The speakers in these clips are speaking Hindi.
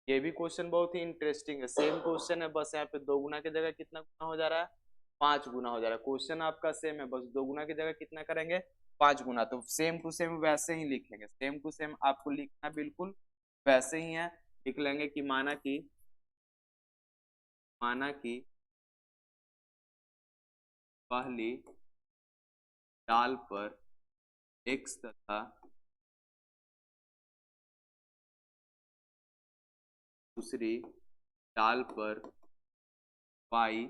ये भी क्वेश्चन बहुत ही इंटरेस्टिंग है, सेम क्वेश्चन है, बस यहाँ पे दो गुना की जगह कितना गुना हो जा रहा है, 5 गुना हो जा रहा है। क्वेश्चन आपका सेम है, बस दो गुना की जगह कितना करेंगे, 5 गुना। तो सेम टू सेम वैसे ही लिखेंगे, सेम टू सेम आपको लिखना बिल्कुल वैसे ही है। लिख लेंगे कि माना कि पहली डाल पर x तथा दूसरी डाल पर y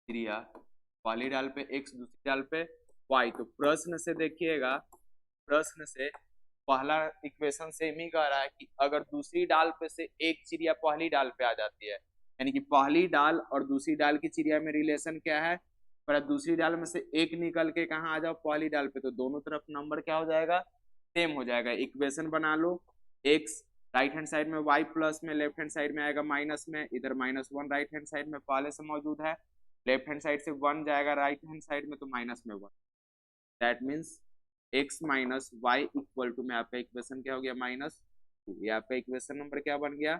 क्रिया, पहली डाल पे x दूसरी डाल पे y। तो प्रश्न से देखिएगा, प्रश्न से पहला इक्वेशन सेम ही कह रहा है कि अगर दूसरी डाल पे से एक चिड़िया पहली डाल पे आ जाती है, यानी कि पहली डाल और दूसरी डाल की चिड़िया में रिलेशन क्या है, पर दूसरी डाल में से एक निकल के कहाँ आ जाओ, पहली डाल पे, तो दोनों तरफ नंबर क्या हो जाएगा, सेम हो जाएगा। इक्वेशन बना लो, x राइट हैंड साइड में, y प्लस में, लेफ्ट हैंड साइड में आएगा माइनस में, इधर -1 राइट हैंड साइड में पहले से मौजूद है, लेफ्ट हैंड साइड से 1 जाएगा राइट हैंड साइड में, तो माइनस में 1। That means x minus Y equal to में आपका इक्वेशन क्या हो गया, -2। ये आपका इक्वेशन नंबर क्या बन गया,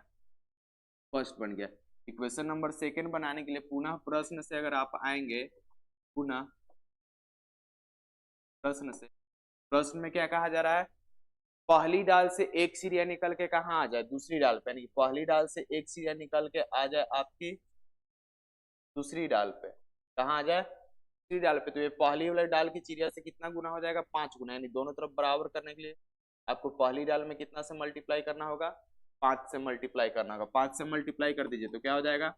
फर्स्ट बन गया। इक्वेशन नंबर सेकंड बनाने के लिए पुनः प्रश्न से अगर आप आएंगे, पुनः प्रश्न से, प्रश्न में क्या कहा जा रहा है, पहली डाल से एक चिड़िया निकल के कहाँ आ जाए, दूसरी डाल पे, यानी कि पहली डाल से एक चिड़िया निकल के आ जाए आपकी दूसरी डाल पे, कहाँ आ जाए, दूसरी डाल पे। तो ये पहली वाले डाल की चिड़िया से कितना गुना हो जाएगा, 5 गुना, यानी दोनों तरफ बराबर करने के लिए आपको पहली डाल में कितना से मल्टीप्लाई करना होगा, 5 से मल्टीप्लाई करना होगा। 5 से मल्टीप्लाई कर दीजिए तो क्या हो जाएगा,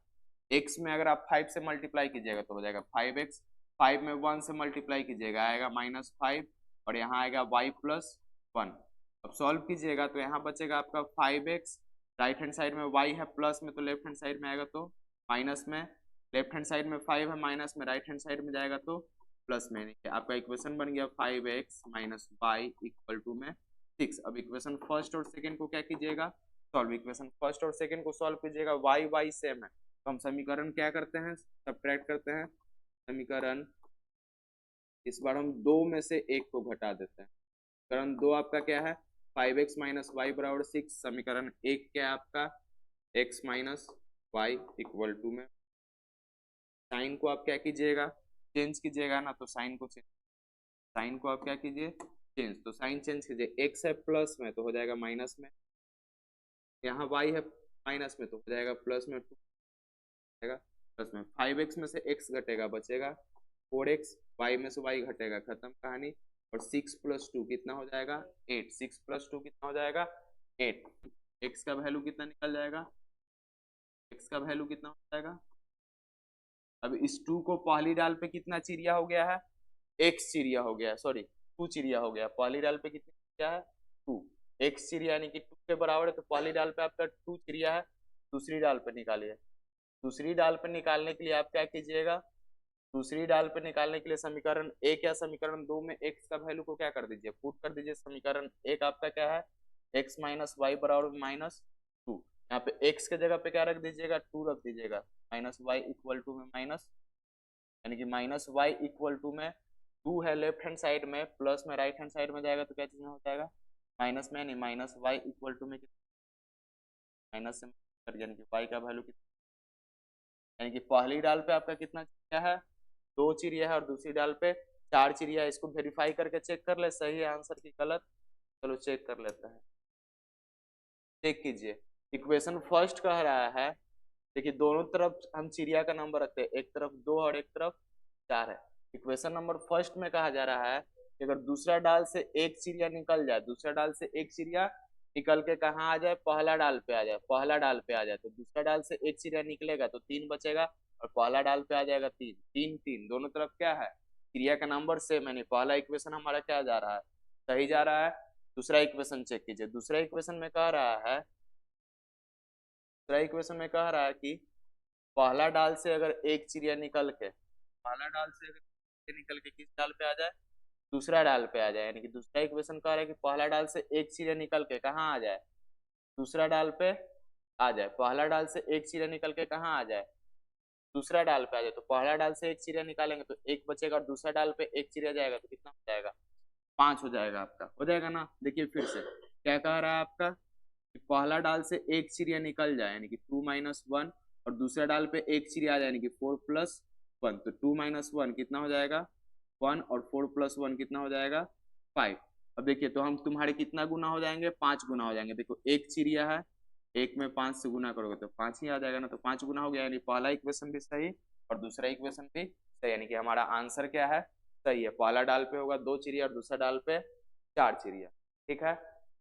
x में अगर आप 5 से मल्टीप्लाई कीजिएगा तो हो जाएगा 5x, 5 में 1 से मल्टीप्लाई कीजिएगा आएगा -5, और यहाँ आएगा y प्लस 1। अब सॉल्व कीजिएगा तो यहाँ बचेगा आपका 5x, राइट हैंड साइड में y है प्लस में, तो लेफ्ट हैंड साइड में आएगा तो माइनस में, लेफ्ट हैंड साइड में 5 है माइनस में, राइट हैंड साइड में जाएगा तो प्लस में। आपका इक्वेशन बन गया 5x minus Y equal to में 6। अब इक्वेशन फर्स्ट और सेकंड को क्या कीजिएगा, सॉल्व। इक्वेशन फर्स्ट और सेकंड को सॉल्व कीजिएगा, वाई वाई सेम है, तो हम समीकरण क्या करते हैं, सब्ट्रैक्ट करते हैं। समीकरण इस बार हम दो में से एक को घटा देते हैं। समीकरण दो आपका क्या है, 5x माइनस वाई बराबर 6। समीकरण एक क्या है आपका, x minus Y equal to में, साइन को आप क्या कीजिएगा, चेंज कीजिएगा ना, तो साइन को चेंज, साइन को आप क्या कीजिए, चेंज। तो साइन चेंज कीजिए, x है प्लस में तो हो जाएगा माइनस में, यहाँ y है माइनस में तो हो जाएगा प्लस में, 2 जाएगा प्लस में, 5x में से x घटेगा बचेगा 4x, y में से y घटेगा, खत्म कहानी। और 6 प्लस 2 कितना हो जाएगा, 8। 6 प्लस 2 कितना हो जाएगा, 8। x का वैल्यू कितना निकल जाएगा, x का वैल्यू कितना हो जाएगा। अब इस 2 को पहली डाल पे कितना चिड़िया हो गया है, x चिड़िया हो गया, सॉरी 2 चिड़िया हो गया, पहली डाल पे कितनी चिड़िया है, 2। x चिड़िया यानी कि 2 के बराबर है, तो पहली डाल पे आपका 2 चिड़िया है, दूसरी डाल पे निकालिए। दूसरी डाल पे निकालने के लिए आप क्या कीजिएगा, दूसरी डाल पे निकालने के लिए समीकरण एक या समीकरण दो में x का वैल्यू को क्या कर दीजिए, पुट कर दीजिए। समीकरण एक आपका क्या है, x माइनस वाई बराबर -2। यहाँ पे x के जगह पे क्या रख दीजिएगा, 2 रख दीजिएगा, माइनस वाई इक्वल टू में माइनस, यानी कि माइनस वाई इक्वल टू में 2 है लेफ्ट हैंड साइड में, प्लस में राइट हैंड साइड में जाएगा तो क्या चीज में हो जाएगा, माइनस में, यानी माइनस वाई इक्वल टू में माइनस से यानी कि वाई का वैल्यू कितना, यानी कि पहली डाल पे आपका कितना चिड़िया है, 2 चिड़िया है, और दूसरी डाल पे 4 चिड़िया है। इसको वेरीफाई करके चेक कर ले, सही है आंसर की गलत, चलो चेक कर लेते हैं। चेक कीजिए, इक्वेशन फर्स्ट कह रहा है, देखिए दोनों तरफ हम चिड़िया का नंबर रखते हैं, एक तरफ 2 और एक तरफ 4 है। इक्वेशन नंबर फर्स्ट में कहा जा रहा है कि अगर दूसरा डाल से एक चिड़िया निकल जाए, दूसरा डाल से एक चिड़िया निकल के कहाँ आ जाए, पहला डाल पे आ जाए, पहला डाल पे आ जाए, तो दूसरा डाल से एक चिड़िया निकलेगा तो 3 बचेगा, और पहला डाल पे आ जाएगा 3, 3 3, दोनों तरफ क्या है, चिड़िया का नंबर सेम है। नहीं, पहला इक्वेशन हमारा क्या जा रहा है, सही जा रहा है। दूसरा इक्वेशन चेक कीजिए, दूसरा इक्वेशन में कह रहा है, दूसरा इक्वेशन में कह रहा है कि पहला डाल से अगर एक चिड़िया निकल के, पहला डाल से अगर निकल के किस डाल पे आ जाए, दूसरा डाल पे आ जाए, यानी कि दूसरा इक्वेशन कह रहा है कि पहला डाल से एक चिड़िया निकल के कहाँ आ जाए, दूसरा डाल पे आ जाए। पहला डाल से एक चिड़िया निकल के कहाँ आ जाए, दूसरा डाल पे आ जाए। तो पहला डाल से एक चिड़िया निकालेंगे तो एक बचेगा, और दूसरा डाल पे एक चिड़िया जाएगा तो कितना हो जाएगा, 5 हो जाएगा आपका, हो जाएगा ना। देखिए फिर से क्या कह रहा है आपका, पहला डाल से एक चिड़िया निकल जाए यानी कि 2 - 1, और दूसरा डाल पे एक चिड़िया आ जाए यानी कि 4+1, तो 2 - 1 कितना हो जाएगा 1, और 4+1 कितना हो जाएगा 5। अब देखिए तो हम तुम्हारे कितना गुना हो जाएंगे, 5 गुना हो जाएंगे। देखो एक चिड़िया है, एक में 5 से गुना करोगे तो 5 ही आ जाएगा ना, तो 5 गुना हो गया, यानी पहला इक्वेशन भी सही और दूसरा इक्वेशन भी सही, यानी कि हमारा आंसर क्या है, सही है। पहला डाल पे होगा 2 चिड़िया और दूसरा डाल पे 4 चिड़िया। ठीक है।